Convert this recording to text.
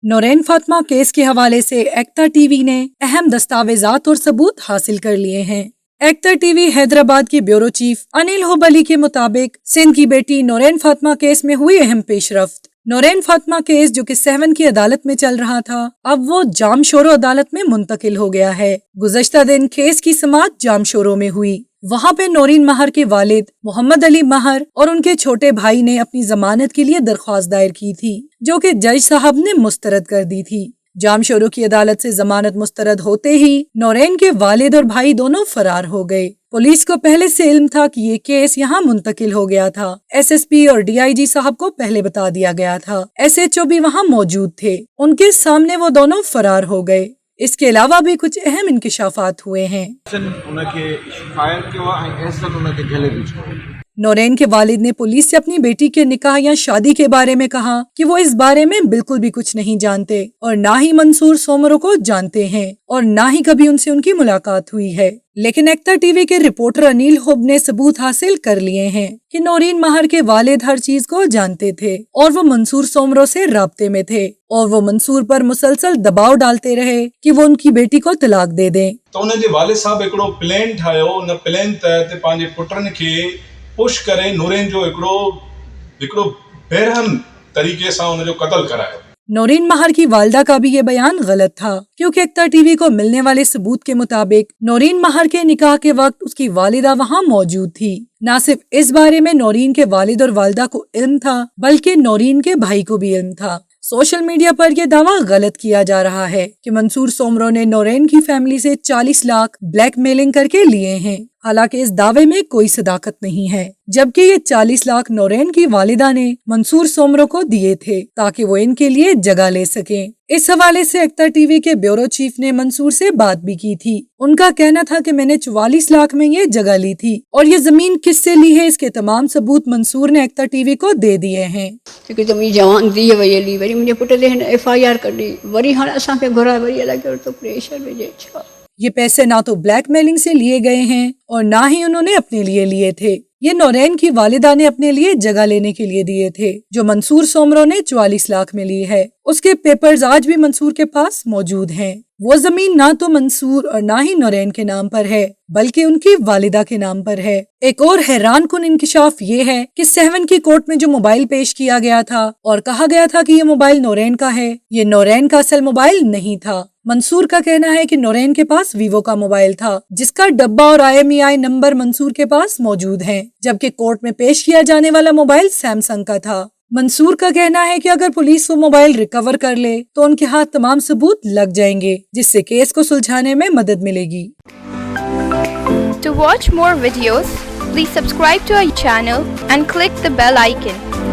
नौरेन Fatima case के हवाले से एक्ता टीवी ने अहम दस्तावेजात और सबूत हासिल कर लिए हैं। एक्ता टीवी हैदराबाद के ब्यूरो चीफ अनिल हुबली के मुताबिक सिंध की बेटी नौरेन फातिमा केस में हुई अहम पेशरफ्त। नौरेन फातिमा केस जो कि 7 की अदालत में चल रहा था, अब वो जामशोरो अदालत में मुंतकिल हो गया है। गुज़श्ता दिन केस की समाअत जामशोरो में हुई। वहाँ पे नौरीन महर के वालिद मोहम्मद अली महर और उनके छोटे भाई ने अपनी जमानत के लिए दरख्वास्त दायर की थी, जो कि जज साहब ने मुस्तरद कर दी थी। जामशोरो की अदालत से जमानत मुस्तरद होते ही नौरेन के वालिद और भाई दोनों फरार हो गए। पुलिस को पहले से इल्म था कि ये केस यहाँ मुंतकिल हो गया था। एसएसपी और डीआईजी साहब को पहले बता दिया गया था। एसएचओ भी वहाँ मौजूद थे। उनके सामने वो दोनों फरार हो गए। इसके अलावा भी कुछ अहम इंकिशाफात हुए हैं। नौरेन के वालिद ने पुलिस से अपनी बेटी के निकाह या शादी के बारे में कहा कि वो इस बारे में बिल्कुल भी कुछ नहीं जानते और ना ही मंसूर सोमरो को जानते हैं और ना ही कभी उनसे उनकी मुलाकात हुई है। लेकिन एक्ता टीवी के रिपोर्टर अनिल हुब ने सबूत हासिल कर लिए हैं कि नौरीन महर के वालिद हर चीज को जानते थे और वो मंसूर सोमरो से राब्ते में थे और वो मंसूर पर मुसलसल दबाव डालते रहे कि वो उनकी बेटी को तलाक दे दें। तो उनके वालिद साहब एकड़ो प्लान ठायो, उन प्लान तहत पांजे पुटन के पुश करे नौरेन जो एकड़ो बेरहम तरीके से उन जो कत्ल करायो। नौरीन महर की वालदा का भी ये बयान गलत था, क्योंकि एक्ता टीवी को मिलने वाले सबूत के मुताबिक नौरीन महर के निकाह के वक्त उसकी वालिदा वहाँ मौजूद थी। न सिर्फ इस बारे में नौरीन के वालिद और वालदा को इल्म था, बल्कि नौरीन के भाई को भी इल्म था। सोशल मीडिया पर यह दावा गलत किया जा रहा है कि मंसूर सोमरो ने नौरेन की फैमिली से 40 लाख ब्लैकमेलिंग करके लिए हैं। हालांकि इस दावे में कोई सदाकत नहीं है, जबकि ये 40 लाख नौरेन की वालिदा ने मंसूर सोमरो को दिए थे ताकि वो इनके लिए जगह ले सकें। इस हवाले से एक्ता टीवी के ब्यूरो चीफ ने मंसूर से बात भी की थी। उनका कहना था कि मैंने 44 लाख में ये जगह ली थी और ये जमीन किससे ली है इसके तमाम सबूत मंसूर ने एक्ता टीवी को दे दिए हैं। क्योंकि तुम जवान दी वही वरी मुझे पुट दे FIR कढी वरी हाणे असां खे घुराए वरी लगे तो प्रेशर में जे छा। ये पैसे ना तो ब्लैकमेलिंग से लिए गए हैं और ना ही उन्होंने अपने लिए लिए थे। ये नौरेन की वालिदा ने अपने लिए जगह लेने के लिए दिए थे, जो मंसूर सोमरो ने 44 लाख में ली है। उसके पेपर्स आज भी मंसूर के पास मौजूद हैं। वो जमीन ना तो मंसूर और ना ही नौरेन के नाम पर है, बल्कि उनकी वालिदा के नाम पर है। एक और हैरान कुन इंकिशाफ ये है कि 7 की कोर्ट में जो मोबाइल पेश किया गया था और कहा गया था कि ये मोबाइल नौरेन का है, ये नौरेन का असल मोबाइल नहीं था। मंसूर का कहना है कि नौरेन के पास वीवो का मोबाइल था, जिसका डब्बा और IMEI नंबर मंसूर के पास मौजूद हैं, जबकि कोर्ट में पेश किया जाने वाला मोबाइल सैमसंग का था। मंसूर का कहना है कि अगर पुलिस वो मोबाइल रिकवर कर ले तो उनके हाथ तमाम सबूत लग जाएंगे, जिससे केस को सुलझाने में मदद मिलेगी। To watch more videos, please subscribe to our channel and click the bell icon.